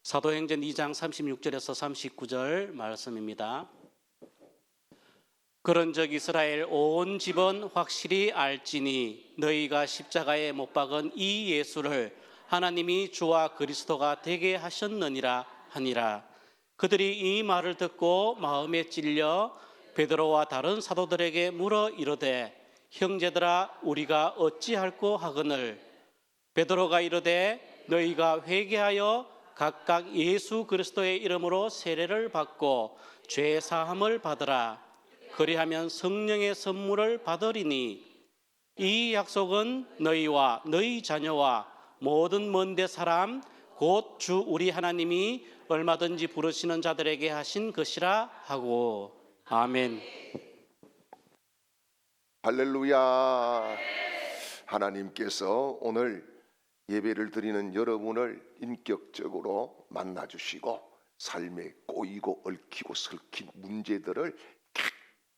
사도행전 2장 36절에서 39절 말씀입니다. 그런즉 이스라엘 온 집은 확실히 알지니 너희가 십자가에 못 박은 이 예수를 하나님이 주와 그리스도가 되게 하셨느니라 하니라. 그들이 이 말을 듣고 마음에 찔려 베드로와 다른 사도들에게 물어 이르되 형제들아 우리가 어찌할꼬 하거늘. 베드로가 이르되 너희가 회개하여 각각 예수 그리스도의 이름으로 세례를 받고 죄 사함을 받으라. 그리하면 성령의 선물을 받으리니 이 약속은 너희와 너희 자녀와 모든 먼데 사람 곧 주 우리 하나님이 얼마든지 부르시는 자들에게 하신 것이라 하고. 아멘. 할렐루야. 하나님께서 오늘 예배를 드리는 여러분을 인격적으로 만나주시고 삶에 꼬이고 얽히고 설킨 문제들을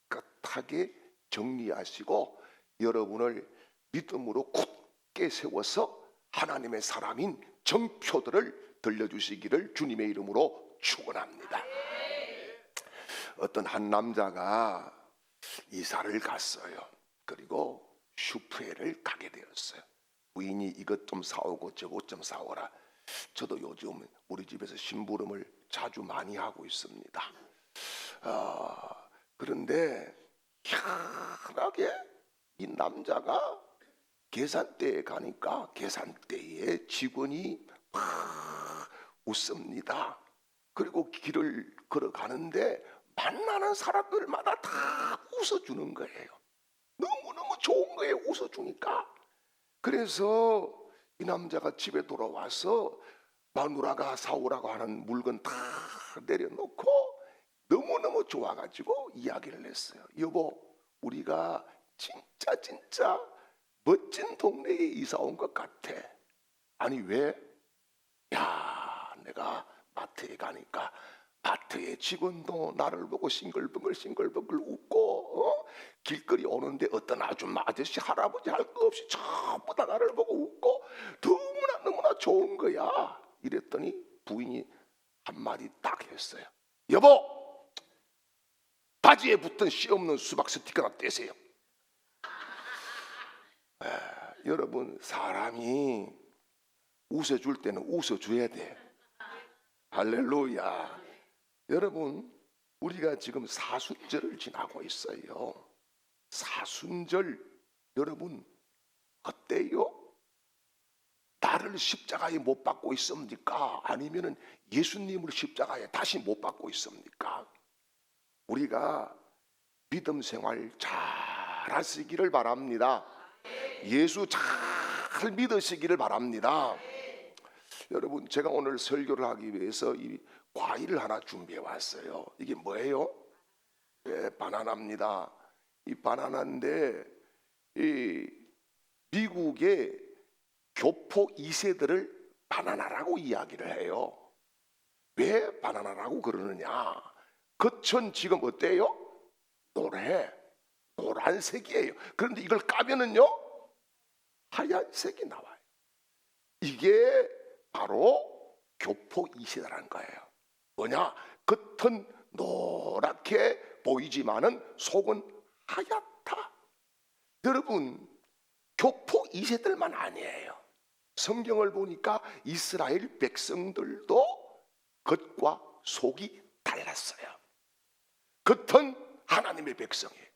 깨끗하게 정리하시고 여러분을 믿음으로 굳게 세워서 하나님의 사람인 정표들을 들려주시기를 주님의 이름으로 축원합니다. 어떤 한 남자가 이사를 갔어요. 그리고 슈프에를 가게 되었어요. 부인이 이것 좀 사오고 저것 좀 사오라. 저도 요즘 우리 집에서 심부름을 자주 많이 하고 있습니다. 그런데 희한하게 이 남자가 계산대에 가니까 계산대에 직원이 막 웃습니다. 그리고 길을 걸어가는데 만나는 사람들마다 다 웃어주는 거예요. 너무너무 좋은 거예요. 웃어주니까. 그래서 이 남자가 집에 돌아와서 마누라가 사오라고 하는 물건 다 내려놓고 너무너무 좋아가지고 이야기를 했어요. 여보, 우리가 진짜 멋진 동네에 이사 온 것 같아. 아니 왜? 야, 내가 마트에 가니까 마트의 직원도 나를 보고 싱글벙글 웃고 길거리 오는데 어떤 아줌마 아저씨 할아버지 할 거 없이 전부 다 나를 보고 웃고 너무나 좋은 거야. 이랬더니 부인이 한마디 딱 했어요. 여보, 바지에 붙은 씨 없는 수박 스티커나 떼세요. 여러분, 사람이 웃어줄 때는 웃어줘야 돼. 할렐루야. 여러분, 우리가 지금 사순절을 지나고 있어요. 사순절 여러분 어때요? 나를 십자가에 못 박고 있습니까? 아니면은 예수님을 십자가에 다시 못 박고 있습니까? 우리가 믿음 생활 잘 하시기를 바랍니다. 예수 잘 믿으시기를 바랍니다. 여러분, 제가 오늘 설교를 하기 위해서 이 과일을 하나 준비해 왔어요. 이게 뭐예요? 네, 바나나입니다. 이 바나나인데 이 미국의 교포 2세들을 바나나라고 이야기를 해요. 왜 바나나라고 그러느냐? 겉은 지금 어때요? 노란색이에요. 그런데 이걸 까면은요 하얀색이 나와요. 이게 바로 교포 2세라는 거예요. 뭐냐? 겉은 노랗게 보이지만은 속은 하얗다. 여러분, 교포 2세들만 아니에요. 성경을 보니까 이스라엘 백성들도 겉과 속이 달랐어요. 겉은 하나님의 백성이에요.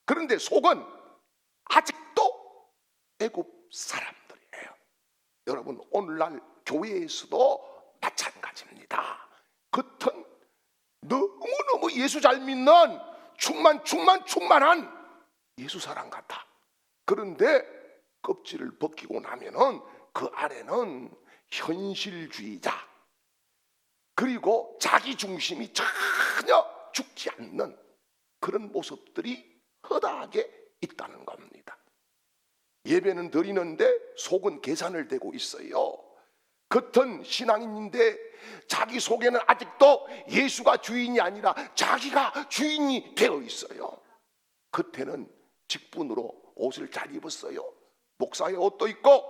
그런데 속은 아직도 애굽 사람들이에요. 여러분, 오늘날 교회에서도 마찬가지입니다. 겉은 너무너무 예수 잘 믿는 충만한 예수 사람 같아. 그런데 껍질을 벗기고 나면은 그 안에는 현실주의자, 그리고 자기 중심이 전혀 죽지 않는 그런 모습들이 허다하게 있다는 겁니다. 예배는 드리는데 속은 계산을 대고 있어요. 겉은 신앙인인데 자기 속에는 아직도 예수가 주인이 아니라 자기가 주인이 되어 있어요. 겉에는 직분으로 옷을 잘 입었어요. 목사의 옷도 있고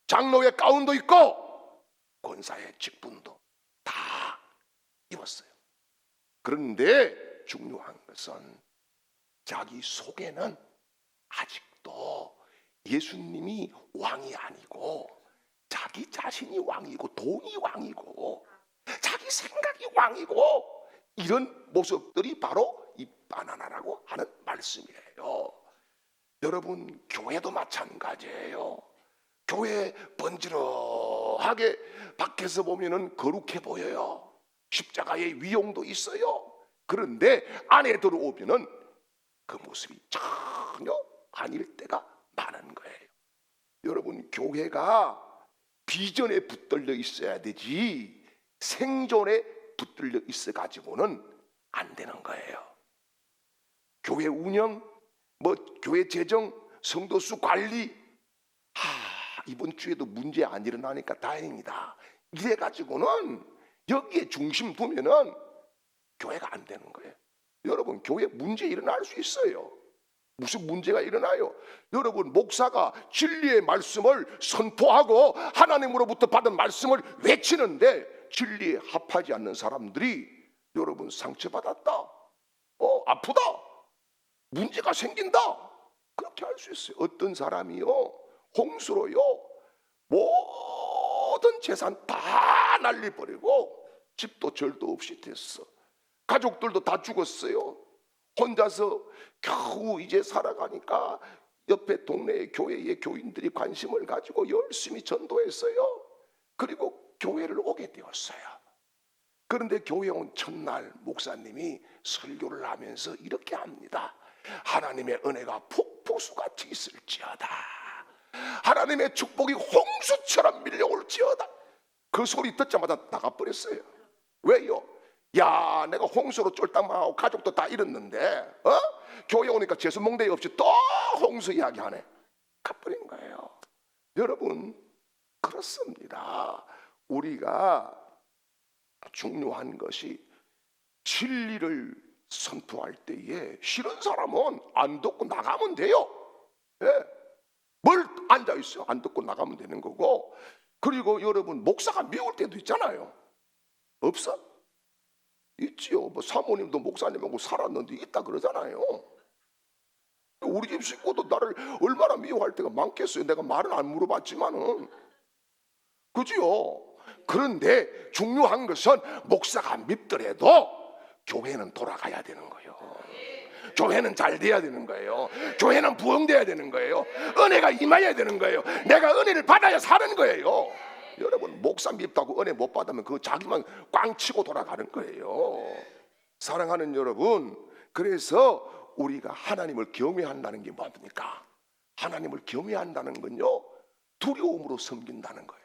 장로의 가운도 있고 권사의 직분도 다 입었어요. 그런데 중요한 것은 자기 속에는 아직도 예수님이 왕이 아니고 자기 자신이 왕이고 돈이 왕이고 자기 생각이 왕이고 이런 모습들이 바로 이 바나나라고 하는 말씀이에요. 여러분, 교회도 마찬가지예요. 교회 번지르하게 밖에서 보면은 거룩해 보여요. 십자가의 위용도 있어요. 그런데 안에 들어오면은 그 모습이 전혀 아닐 때가 많은 거예요. 여러분, 교회가 비전에 붙들려 있어야 되지 생존에 붙들려 있어 가지고는 안 되는 거예요. 교회 운영, 교회 재정, 성도수 관리, 이번 주에도 문제 안 일어나니까 다행이다. 이래 가지고는 여기에 중심 두면은 교회가 안 되는 거예요. 여러분, 교회 문제 일어날 수 있어요. 무슨 문제가 일어나요? 여러분, 목사가 진리의 말씀을 선포하고 하나님으로부터 받은 말씀을 외치는데 진리에 합하지 않는 사람들이 여러분 상처받았다, 아프다, 문제가 생긴다, 그렇게 할 수 있어요. 어떤 사람이요, 홍수로요 모든 재산 다 날려버리고 집도 절도 없이 됐어. 가족들도 다 죽었어요. 혼자서 겨우 이제 살아가니까 옆에 동네의 교회의 교인들이 관심을 가지고 열심히 전도했어요. 그리고 교회를 오게 되었어요. 그런데 교회 온 첫날 목사님이 설교를 하면서 이렇게 합니다. 하나님의 은혜가 폭포수같이 있을지어다. 하나님의 축복이 홍수처럼 밀려올지어다. 그 소리 듣자마자 나가버렸어요. 왜요? 야, 내가 홍수로 쫄딱망하고 가족도 다 잃었는데 교회 오니까 재수몽대이 없이 또 홍수 이야기하네. 가버린 거예요. 여러분, 그렇습니다. 우리가 중요한 것이 진리를 선포할 때에 싫은 사람은 안 듣고 나가면 돼요. 뭘 앉아있어요? 안 듣고 나가면 되는 거고. 그리고 여러분, 목사가 미울 때도 있잖아요. 없어? 있지요. 사모님도 목사님하고 살았는데 있다 그러잖아요. 우리 집 식구도 나를 얼마나 미워할 때가 많겠어요. 내가 말은 안 물어봤지만은. 그지요? 그런데 중요한 것은 목사가 밉더라도 교회는 돌아가야 되는 거예요. 교회는 잘 돼야 되는 거예요. 교회는 부흥돼야 되는 거예요. 은혜가 임해야 되는 거예요. 내가 은혜를 받아야 사는 거예요. 여러분, 목사 밉다고 은혜 못 받으면 그거 자기만 꽝 치고 돌아가는 거예요. 사랑하는 여러분, 그래서 우리가 하나님을 경외한다는 게 뭡니까? 하나님을 경외한다는 건요, 두려움으로 섬긴다는 거예요.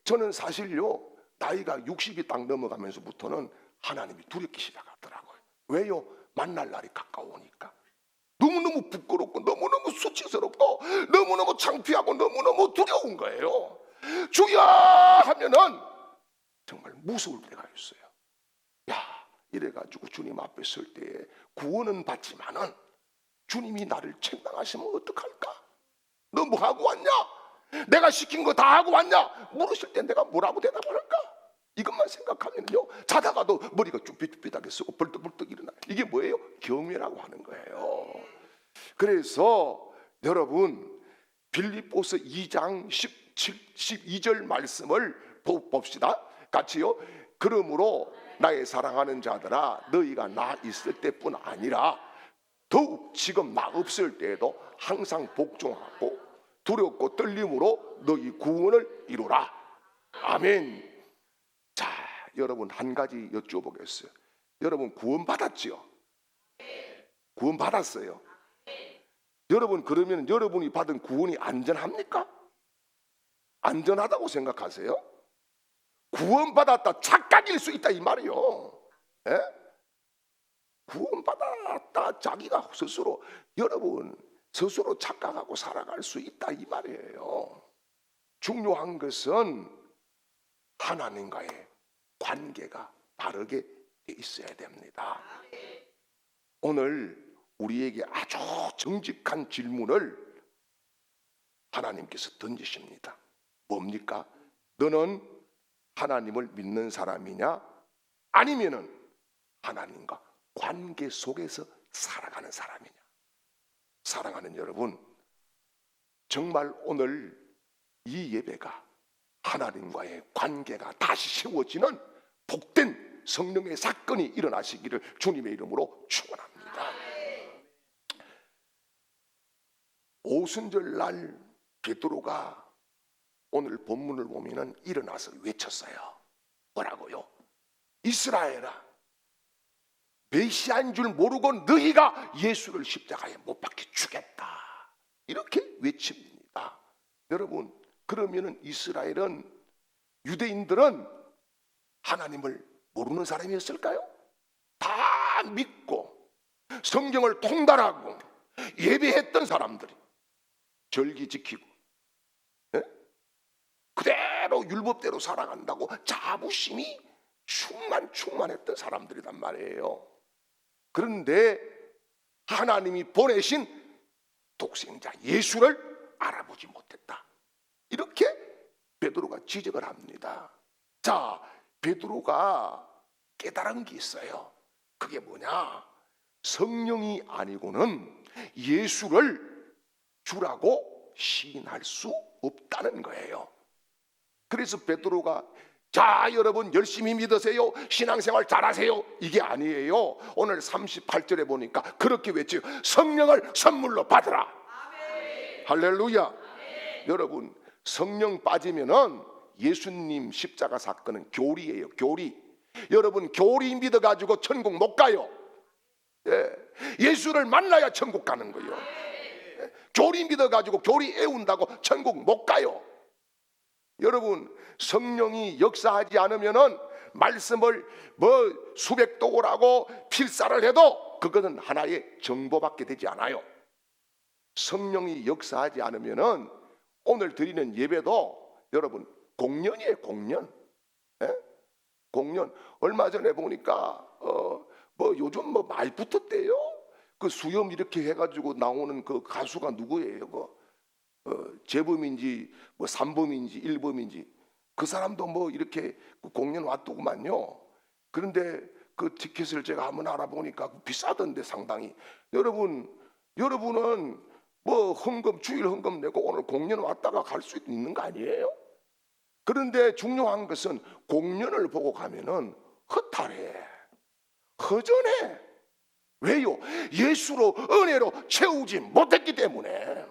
저는 사실요, 나이가 60이 딱 넘어가면서부터는 하나님이 두렵기 시작하더라고요. 왜요? 만날 날이 가까우니까. 너무너무 부끄럽고 너무너무 수치스럽고 너무너무 창피하고 너무너무 두려운 거예요. 주여 하면은 정말 무서울 때가 있어요. 야, 이래가지고 주님 앞에 설 때에 구원은 받지만은 주님이 나를 책망하시면 어떡할까? 너 뭐 하고 왔냐? 내가 시킨 거 다 하고 왔냐? 물으실 때 내가 뭐라고 대답을 할까? 이것만 생각하면요, 자다가도 머리가 쭈삣쭈삣하게 쓰고 벌떡벌떡 일어나. 이게 뭐예요? 경외라고 하는 거예요. 그래서 여러분, 빌립보서 2장 12절 말씀을 봅시다. 같이요. 그러므로 나의 사랑하는 자들아, 너희가 나 있을 때뿐 아니라 더욱 지금 나 없을 때에도 항상 복종하고 두렵고 떨림으로 너희 구원을 이루라. 아멘. 자, 여러분, 한 가지 여쭤보겠어요. 여러분, 구원 받았지요? 구원 받았어요? 여러분, 그러면 여러분이 받은 구원이 안전합니까? 안전하다고 생각하세요? 구원받았다 착각일 수 있다 이 말이요. 구원받았다 자기가 스스로, 여러분 스스로 착각하고 살아갈 수 있다 이 말이에요. 중요한 것은 하나님과의 관계가 바르게 돼 있어야 됩니다. 오늘 우리에게 아주 정직한 질문을 하나님께서 던지십니다. 뭡니까? 너는 하나님을 믿는 사람이냐, 아니면은 하나님과 관계 속에서 살아가는 사람이냐. 사랑하는 여러분, 정말 오늘 이 예배가 하나님과의 관계가 다시 세워지는 복된 성령의 사건이 일어나시기를 주님의 이름으로 축원합니다. 오순절 날 베드로가 오늘 본문을 보면은 일어나서 외쳤어요. 뭐라고요? 이스라엘아, 메시아인 줄 모르고 너희가 예수를 십자가에 못 박혀 죽였다. 이렇게 외칩니다. 여러분, 그러면은 이스라엘은, 유대인들은 하나님을 모르는 사람이었을까요? 다 믿고 성경을 통달하고 예배했던 사람들이, 절기 지키고 그대로 율법대로 살아간다고 자부심이 충만했던 사람들이란 말이에요. 그런데 하나님이 보내신 독생자 예수를 알아보지 못했다. 이렇게 베드로가 지적을 합니다. 자, 베드로가 깨달은 게 있어요. 그게 뭐냐? 성령이 아니고는 예수를 주라고 시인할 수 없다는 거예요. 그래서 베드로가, 자, 여러분 열심히 믿으세요, 신앙생활 잘하세요, 이게 아니에요. 오늘 38절에 보니까 그렇게 외쳐요. 성령을 선물로 받으라. 아멘. 할렐루야. 아멘. 여러분, 성령 빠지면은 예수님 십자가 사건은 교리예요. 교리. 여러분, 교리 믿어가지고 천국 못 가요. 예수를 만나야 천국 가는 거예요. 교리 믿어가지고 교리 애운다고 천국 못 가요. 여러분, 성령이 역사하지 않으면은 말씀을 수백 도고라고 필사를 해도 그것은 하나의 정보밖에 되지 않아요. 성령이 역사하지 않으면은 오늘 드리는 예배도 여러분 공연이에요. 공연. 공연. 얼마 전에 보니까 요즘 많이 붙었대요. 그 수염 이렇게 해가지고 나오는 그 가수가 누구예요? 재범인지 삼범인지 일범인지 그 사람도 이렇게 공연 왔더구만요. 그런데 그 티켓을 제가 한번 알아보니까 비싸던데 상당히. 여러분은 헌금, 주일 헌금 내고 오늘 공연 왔다가 갈 수 있는 거 아니에요? 그런데 중요한 것은 공연을 보고 가면은 허탈해, 허전해. 왜요? 예수로, 은혜로 채우지 못했기 때문에.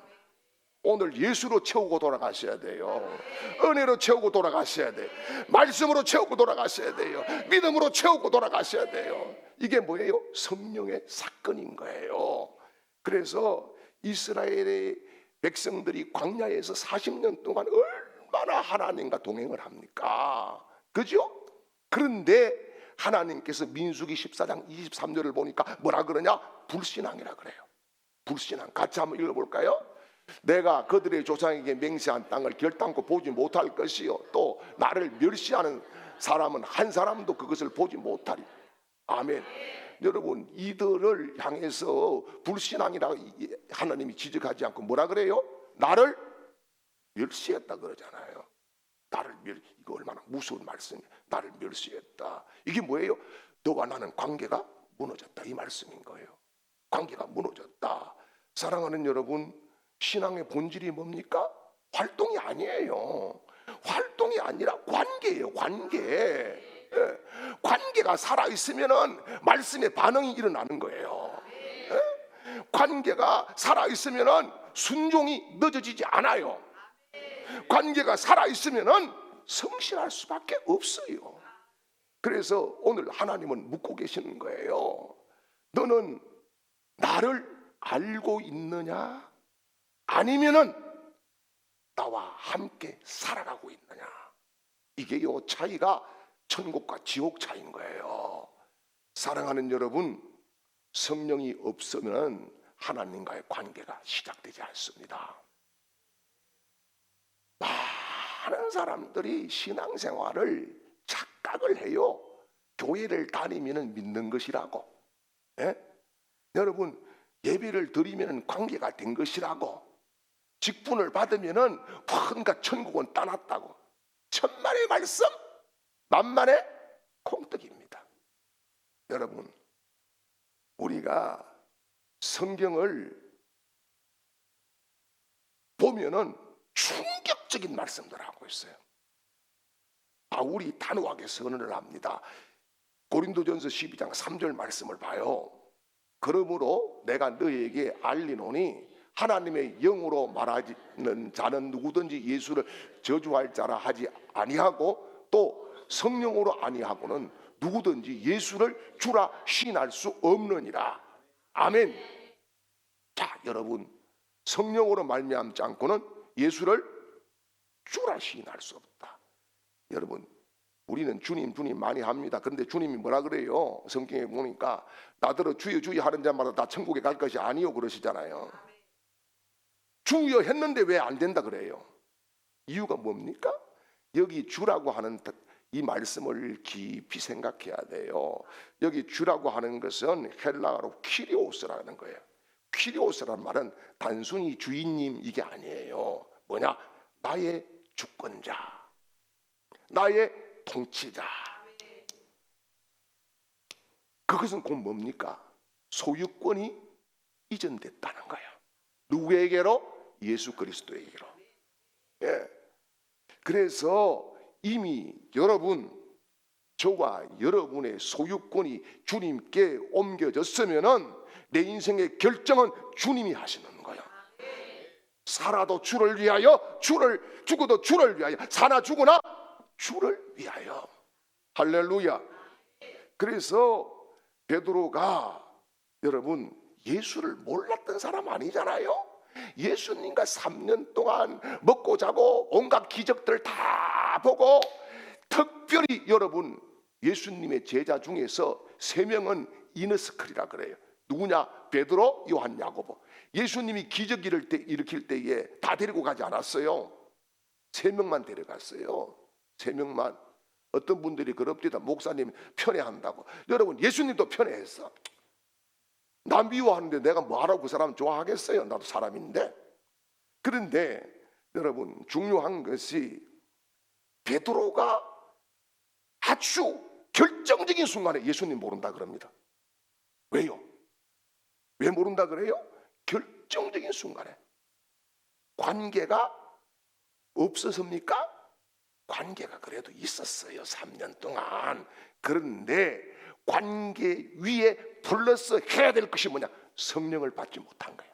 오늘 예수로 채우고 돌아가셔야 돼요. 은혜로 채우고 돌아가셔야 돼요. 말씀으로 채우고 돌아가셔야 돼요. 믿음으로 채우고 돌아가셔야 돼요. 이게 뭐예요? 성령의 사건인 거예요. 그래서 이스라엘의 백성들이 광야에서 40년 동안 얼마나 하나님과 동행을 합니까? 그죠? 그런데 하나님께서 민수기 14장 23절을 보니까 뭐라 그러냐? 불신앙이라 그래요. 불신앙. 같이 한번 읽어볼까요? 내가 그들의 조상에게 맹세한 땅을 결단코 보지 못할 것이요, 또 나를 멸시하는 사람은 한 사람도 그것을 보지 못하리. 아멘. 여러분, 이들을 향해서 불신앙이라고 하나님이 지적하지 않고 뭐라 그래요? 나를 멸시했다 그러잖아요. 이거 얼마나 무서운 말씀이에요. 나를 멸시했다. 이게 뭐예요? 너와 나는 관계가 무너졌다, 이 말씀인 거예요. 관계가 무너졌다. 사랑하는 여러분, 신앙의 본질이 뭡니까? 활동이 아니에요. 활동이 아니라 관계예요. 관계. 관계가 살아있으면 말씀의 반응이 일어나는 거예요. 관계가 살아있으면 순종이 늦어지지 않아요. 관계가 살아있으면 성실할 수밖에 없어요. 그래서 오늘 하나님은 묻고 계시는 거예요. 너는 나를 알고 있느냐? 아니면은 나와 함께 살아가고 있느냐? 이게 요 차이가 천국과 지옥 차이인 거예요. 사랑하는 여러분, 성령이 없으면 하나님과의 관계가 시작되지 않습니다. 많은 사람들이 신앙생활을 착각을 해요. 교회를 다니면 믿는 것이라고. 여러분, 예배를 드리면 관계가 된 것이라고. 직분을 받으면 그러니까 천국은 떠났다고. 천만의 말씀, 만만의 콩떡입니다. 여러분, 우리가 성경을 보면은 충격적인 말씀들을 하고 있어요. 바울이 단호하게 선언을 합니다. 고린도전서 12장 3절 말씀을 봐요. 그러므로 내가 너희에게 알리노니 하나님의 영으로 말하는 자는 누구든지 예수를 저주할 자라 하지 아니하고 또 성령으로 아니하고는 누구든지 예수를 주라 시인할 수 없느니라. 아멘. 자, 여러분, 성령으로 말미암지 않고는 예수를 주라 시인할 수 없다. 여러분, 우리는 주님 주님 많이 합니다. 그런데 주님이 뭐라 그래요? 성경에 보니까 나더러 주여 주여 하는 자마다 다 천국에 갈 것이 아니요 그러시잖아요. 주여 했는데 왜 안 된다 그래요? 이유가 뭡니까? 여기 주라고 하는 이 말씀을 깊이 생각해야 돼요. 여기 주라고 하는 것은 헬라어로 키리오스라는 거예요. 키리오스라는 말은 단순히 주인님 이게 아니에요. 뭐냐? 나의 주권자, 나의 통치자. 그것은 곧 뭡니까? 소유권이 이전됐다는 거예요. 누구에게로? 예수 그리스도에게로. 예. 그래서 이미 여러분, 저와 여러분의 소유권이 주님께 옮겨졌으면은 내 인생의 결정은 주님이 하시는 거예요. 살아도 주를 위하여, 죽어도 주를 위하여, 사나 죽으나 주를 위하여. 할렐루야. 그래서 베드로가 여러분 예수를 몰랐던 사람 아니잖아요. 예수님과 3년 동안 먹고 자고 온갖 기적들 다 보고, 특별히 여러분 예수님의 제자 중에서 3명은 이너스클이라 그래요. 누구냐? 베드로, 요한, 야고보. 예수님이 기적 일으킬 때에 다 데리고 가지 않았어요. 3명만 데려갔어요. 3명만. 어떤 분들이 그럽디다. 목사님 편애한다고. 여러분, 예수님도 편애했어. 나 미워하는데 내가 뭐하라고 그 사람 좋아하겠어요? 나도 사람인데. 그런데 여러분, 중요한 것이 베드로가 아주 결정적인 순간에 예수님 모른다 그럽니다. 왜요? 왜 모른다 그래요? 결정적인 순간에. 관계가 없었습니까? 관계가 그래도 있었어요. 3년 동안. 그런데 관계 위에 플러스 해야 될 것이 뭐냐? 성령을 받지 못한 거예요.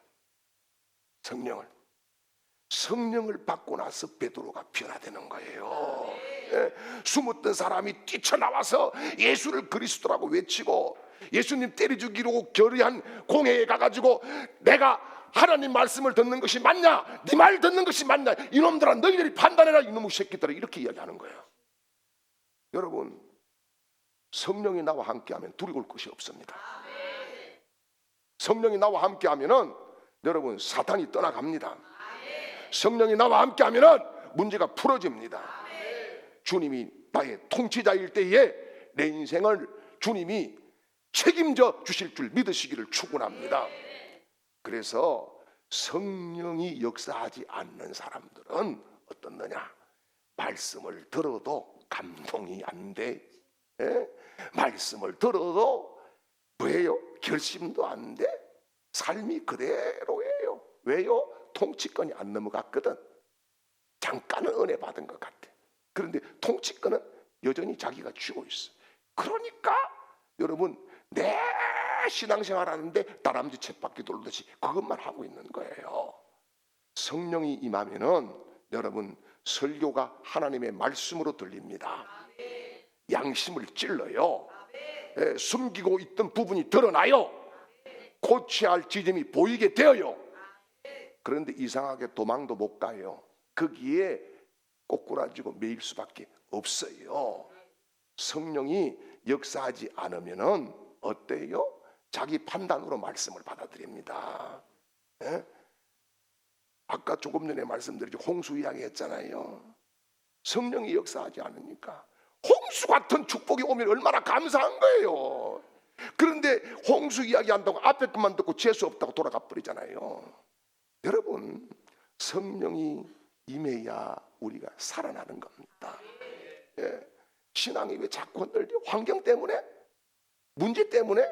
성령을 받고 나서 베드로가 변화되는 거예요. 예, 숨었던 사람이 뛰쳐나와서 예수를 그리스도라고 외치고, 예수님 때려 죽이려고 결의한 공회에 가가지고 내가 하나님 말씀을 듣는 것이 맞냐? 네 말 듣는 것이 맞냐? 이놈들아 너희들이 판단해라. 이놈의 새끼들아. 이렇게 이야기하는 거예요. 여러분, 성령이 나와 함께하면 두려울 것이 없습니다. 성령이 나와 함께하면은 여러분 사탄이 떠나갑니다. 성령이 나와 함께하면은 문제가 풀어집니다. 주님이 나의 통치자일 때에 내 인생을 주님이 책임져 주실 줄 믿으시기를 축원합니다. 그래서 성령이 역사하지 않는 사람들은 어떻느냐? 말씀을 들어도 감동이 안 돼. 예? 말씀을 들어도 왜요? 결심도 안 돼. 삶이 그대로예요. 왜요? 통치권이 안 넘어갔거든. 잠깐은 은혜 받은 것 같아. 그런데 통치권은 여전히 자기가 쥐고 있어. 그러니까 여러분 내 신앙생활 하는데 다람쥐 쳇바퀴 돌듯이 그것만 하고 있는 거예요. 성령이 임하면은 여러분 설교가 하나님의 말씀으로 들립니다. 양심을 찔러요. 예, 숨기고 있던 부분이 드러나요. 고쳐야 할 지점이 보이게 되어요. 그런데 이상하게 도망도 못 가요. 거기에 꼬꾸라지고 매일 수밖에 없어요. 성령이 역사하지 않으면은 어때요? 자기 판단으로 말씀을 받아들입니다. 예? 아까 조금 전에 말씀드렸죠. 홍수 이야기 했잖아요. 성령이 역사하지 않으니까 홍수 같은 축복이 오면 얼마나 감사한 거예요. 그런데 홍수 이야기 한다고 앞에 것만 듣고 재수 없다고 돌아가 버리잖아요. 여러분 성령이 임해야 우리가 살아나는 겁니다. 예. 신앙이 왜 자꾸 흔들려? 환경 때문에? 문제 때문에?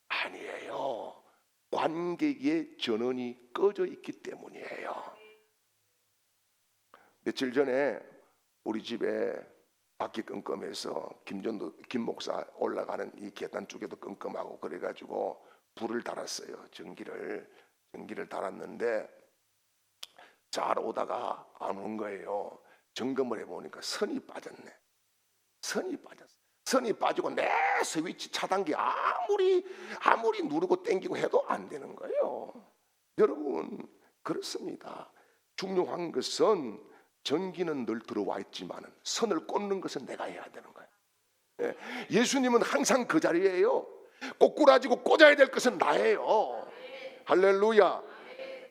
아니에요. 관객의 전원이 꺼져 있기 때문이에요. 며칠 전에 우리 집에 밖이 끔끔해서 김 목사 올라가는 이 계단 쪽에도 끔끔하고 그래가지고 불을 달았어요. 전기를 달았는데 잘 오다가 안 온 거예요. 점검을 해보니까 선이 빠졌네. 선이 빠졌어. 선이 빠지고 내 스위치 차단기 아무리 누르고 당기고 해도 안 되는 거예요. 여러분, 그렇습니다. 중요한 것은 전기는 늘 들어와 있지만 선을 꽂는 것은 내가 해야 되는 거예요. 예수님은 항상 그 자리예요. 꼬꾸라지고 꽂아야 될 것은 나예요. 할렐루야.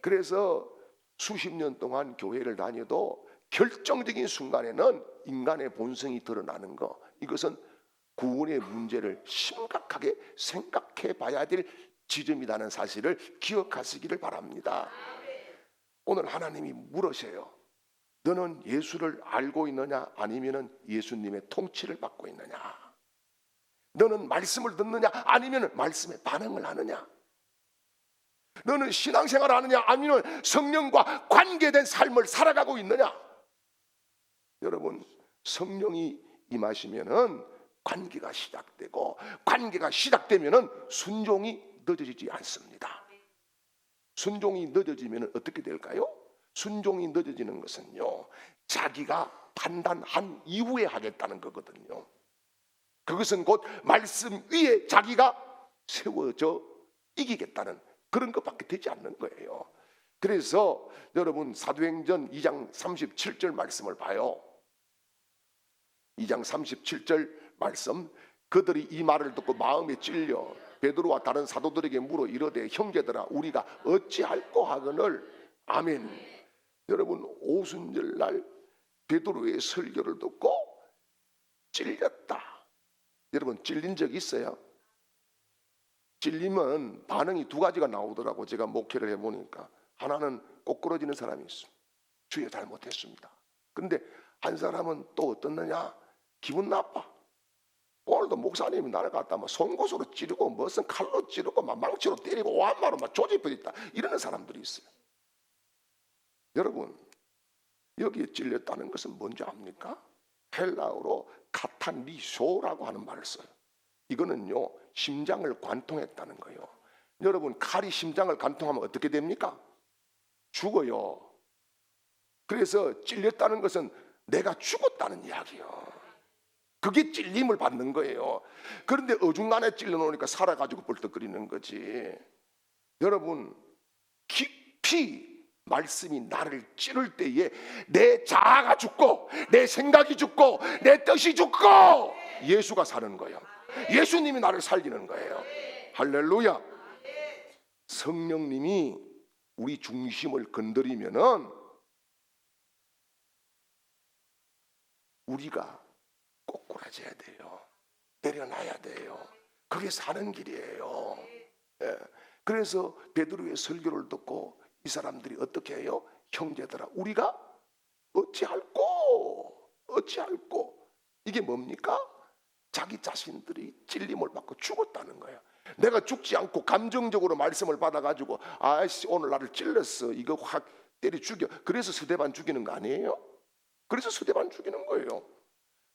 그래서 수십 년 동안 교회를 다녀도 결정적인 순간에는 인간의 본성이 드러나는 거, 이것은 구원의 문제를 심각하게 생각해 봐야 될 지점이라는 사실을 기억하시기를 바랍니다. 오늘 하나님이 물으세요. 너는 예수를 알고 있느냐, 아니면 예수님의 통치를 받고 있느냐? 너는 말씀을 듣느냐, 아니면 말씀에 반응을 하느냐? 너는 신앙생활을 하느냐, 아니면 성령과 관계된 삶을 살아가고 있느냐? 여러분, 성령이 임하시면은 관계가 시작되고, 관계가 시작되면은 순종이 늦어지지 않습니다. 순종이 늦어지면 어떻게 될까요? 순종이 늦어지는 것은요, 자기가 판단한 이후에 하겠다는 거거든요. 그것은 곧 말씀 위에 자기가 세워져 이기겠다는 그런 것밖에 되지 않는 거예요. 그래서 여러분, 사도행전 2장 37절 말씀을 봐요. 2장 37절 말씀, 그들이 이 말을 듣고 마음에 찔려 베드로와 다른 사도들에게 물어 이르되, 형제들아, 우리가 어찌할꼬 하거늘. 아멘. 여러분, 오순절날 베드로의 설교를 듣고 찔렸다. 여러분, 찔린 적 있어요? 찔리면 반응이 두 가지가 나오더라고. 제가 목회를 해보니까 하나는 꼬꾸러지는 사람이 있어. 주여 잘못했습니다. 그런데 한 사람은 또 어떻느냐, 기분 나빠. 오늘도 목사님이 나를 갖다 막 송곳으로 찌르고 무슨 칼로 찌르고 막 망치로 때리고 오한마로 막 조집버렸다, 이러는 사람들이 있어요. 여러분, 여기에 찔렸다는 것은 뭔지 압니까? 헬라어로 카탄리쇼라고 하는 말을 써요. 이거는요, 심장을 관통했다는 거예요. 여러분, 칼이 심장을 관통하면 어떻게 됩니까? 죽어요. 그래서 찔렸다는 것은 내가 죽었다는 이야기예요. 그게 찔림을 받는 거예요. 그런데 어중간에 찔러놓으니까 살아가지고 벌떡거리는 거지. 여러분, 깊이 말씀이 나를 찌를 때에 내 자아가 죽고, 내 생각이 죽고, 내 뜻이 죽고, 예수가 사는 거예요. 예수님이 나를 살리는 거예요. 할렐루야. 성령님이 우리 중심을 건드리면은 우리가 꼬꾸라져야 돼요. 내려놔야 돼요. 그게 사는 길이에요. 예. 그래서 베드로의 설교를 듣고 이 사람들이 어떻게 해요? 형제들아, 우리가 어찌할꼬. 이게 뭡니까? 자기 자신들이 찔림을 받고 죽었다는 거예요. 내가 죽지 않고 감정적으로 말씀을 받아가지고, 아이씨 오늘 나를 찔렀어, 이거 확 때려 죽여. 그래서 스데반 죽이는 거 아니에요? 그래서 스데반 죽이는 거예요.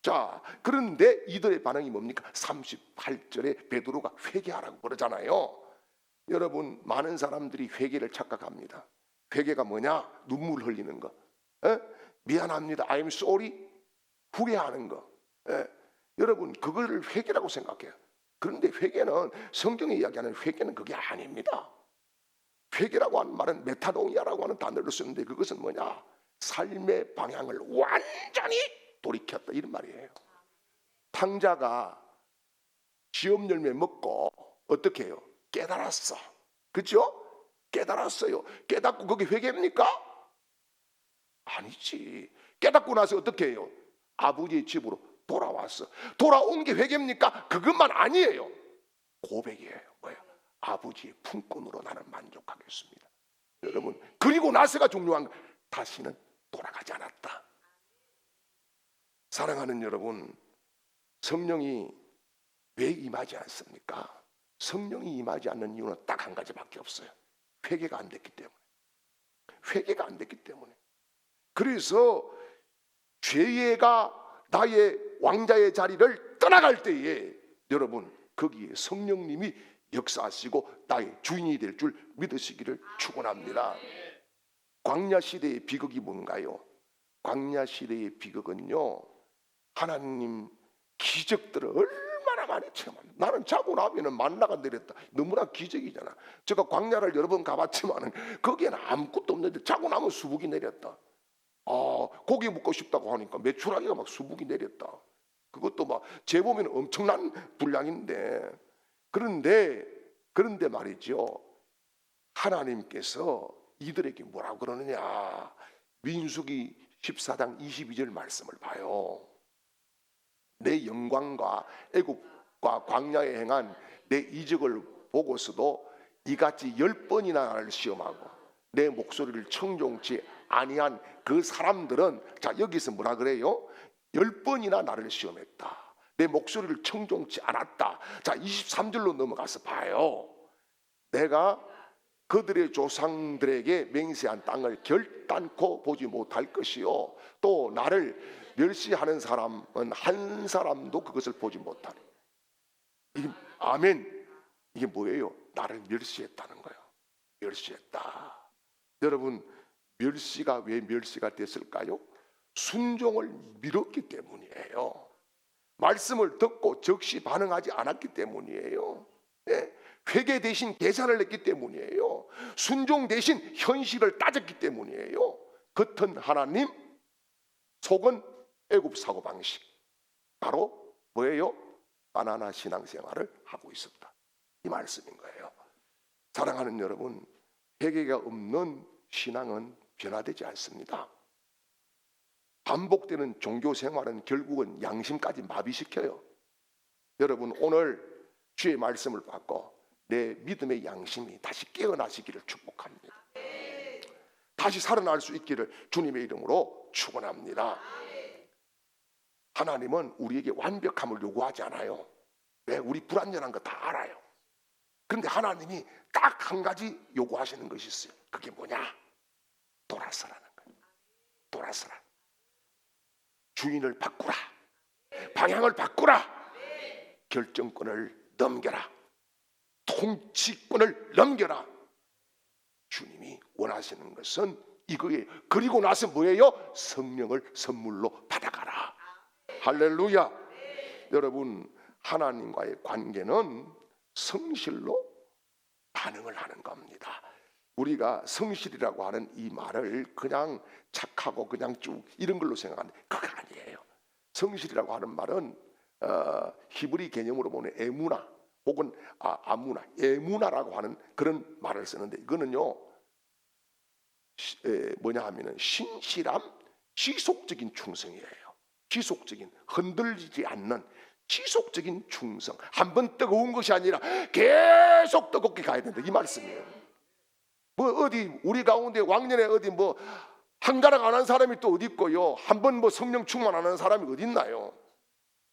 자, 그런데 이들의 반응이 뭡니까? 38절에 베드로가 회개하라고 그러잖아요. 여러분, 많은 사람들이 회개를 착각합니다. 회개가 뭐냐? 눈물 흘리는 거. 미안합니다, I'm sorry, 후회하는 거. 여러분, 그거를 회개라고 생각해요. 그런데 회개는, 성경이 이야기하는 회개는 그게 아닙니다. 회개라고 하는 말은 메타노이아라고 하는 단어를 쓰는데, 그것은 뭐냐? 삶의 방향을 완전히 돌이켰다, 이런 말이에요. 탕자가 시험 열매 먹고 어떻게 해요? 깨달았어. 그렇죠? 깨달았어요. 깨닫고 그게 회개입니까? 아니지. 깨닫고 나서 어떻게 해요? 아버지의 집으로 돌아왔어. 돌아온 게 회개입니까? 그것만 아니에요. 고백이에요. 뭐예요? 아버지의 품꾼으로 나는 만족하겠습니다. 여러분, 그리고 나서가 중요한 거. 다시는 돌아가지 않았다. 사랑하는 여러분, 성령이 왜 임하지 않습니까? 성령이 임하지 않는 이유는 딱 한 가지밖에 없어요. 회개가 안 됐기 때문에. 회개가 안 됐기 때문에. 그래서 죄가 나의 왕자의 자리를 떠나갈 때에 여러분 거기에 성령님이 역사하시고 나의 주인이 될 줄 믿으시기를 축원합니다. 광야 시대의 비극이 뭔가요? 광야 시대의 비극은요, 하나님 기적들을 얼마나 많이 체험합니다. 나는 자고 나면 만나가 내렸다. 너무나 기적이잖아. 제가 광야를 여러 번 가봤지만 거기에는 아무것도 없는데 자고 나면 수북이 내렸다. 고기 먹고 싶다고 하니까 메추라기가 막 수북이 내렸다. 그것도 막 재보면 엄청난 분량인데, 그런데 말이죠, 하나님께서 이들에게 뭐라고 그러느냐. 민수기 14장 22절 말씀을 봐요. 내 영광과 애국과 광야에 행한 내 이적을 보고서도 이같이 10번이나 나를 시험하고 내 목소리를 청종치 아니한 그 사람들은, 자 여기서 뭐라 그래요? 10번이나 나를 시험했다. 내 목소리를 청종치 않았다. 자 23절로 넘어가서 봐요. 내가 그들의 조상들에게 맹세한 땅을 결단코 보지 못할 것이요, 또 나를 멸시하는 사람은 한 사람도 그것을 보지 못하리. 아멘. 이게 뭐예요? 나를 멸시했다는 거예요. 멸시했다. 여러분, 멸시가 왜 멸시가 됐을까요? 순종을 미뤘기 때문이에요. 말씀을 듣고 즉시 반응하지 않았기 때문이에요. 네? 회개 대신 계산을 했기 때문이에요. 순종 대신 현실을 따졌기 때문이에요. 겉은 하나님, 속은 애굽 사고방식. 바로 뭐예요? 바나나 신앙생활을 하고 있었다. 이 말씀인 거예요. 사랑하는 여러분, 회개가 없는 신앙은 변화되지 않습니다. 반복되는 종교생활은 결국은 양심까지 마비시켜요. 여러분, 오늘 주의 말씀을 받고 내 믿음의 양심이 다시 깨어나시기를 축복합니다. 다시 살아날 수 있기를 주님의 이름으로 축원합니다. 하나님은 우리에게 완벽함을 요구하지 않아요. 왜? 우리 불완전한 거 다 알아요. 그런데 하나님이 딱 한 가지 요구하시는 것이 있어요. 그게 뭐냐? 돌아서라는 거예요. 돌아서라. 주인을 바꾸라. 방향을 바꾸라. 결정권을 넘겨라. 통치권을 넘겨라. 주님이 원하시는 것은 이거예요. 그리고 나서 뭐예요? 성령을 선물로 받아가라. 할렐루야. 여러분, 하나님과의 관계는 성실로 반응을 하는 겁니다. 우리가 성실이라고 하는 이 말을 그냥 착하고 그냥 쭉 이런 걸로 생각하는데 그거 아니에요. 성실이라고 하는 말은 히브리 개념으로 보면 에무나 혹은 아무나, 에무나라고 하는 그런 말을 쓰는데, 이거는요 뭐냐 하면은 신실함, 지속적인 충성이에요. 지속적인, 흔들리지 않는 지속적인 충성. 한번 뜨거운 것이 아니라 계속 뜨겁게 가야 된다, 이 말씀이에요. 뭐 어디 우리 가운데 왕년에 어디 뭐 한가락 안 한 사람이 또 어디 있고요, 한번 뭐 성령 충만 안 하는 사람이 어디 있나요?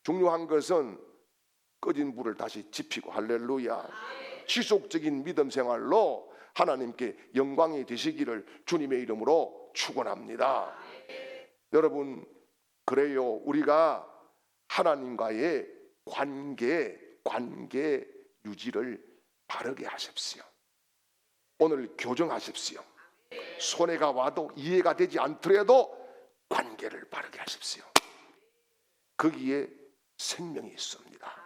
중요한 것은 꺼진 불을 다시 지피고, 할렐루야, 지속적인 믿음 생활로 하나님께 영광이 되시기를 주님의 이름으로 축원합니다. 여러분, 그래요, 우리가 하나님과의 관계 유지를 바르게 하십시오. 오늘 교정하십시오. 손해가 와도 이해가 되지 않더라도 관계를 바르게 하십시오. 거기에 생명이 있습니다.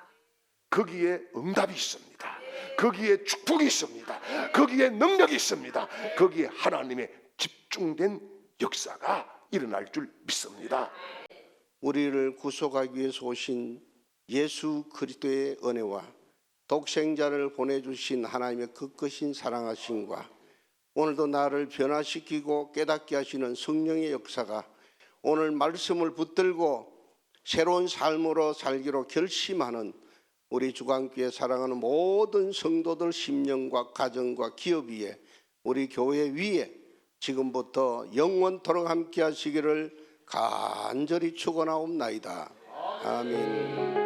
거기에 응답이 있습니다. 거기에 축복이 있습니다. 거기에 능력이 있습니다. 거기에 하나님의 집중된 역사가 일어날 줄 믿습니다. 우리를 구속하기 위해서 오신 예수 그리스도의 은혜와 독생자를 보내주신 하나님의 극크신 사랑하심과 오늘도 나를 변화시키고 깨닫게 하시는 성령의 역사가 오늘 말씀을 붙들고 새로운 삶으로 살기로 결심하는 우리 주간교회 사랑하는 모든 성도들 심령과 가정과 기업 위에, 우리 교회 위에 지금부터 영원토록 함께 하시기를 간절히 축원하옵나이다. 아멘.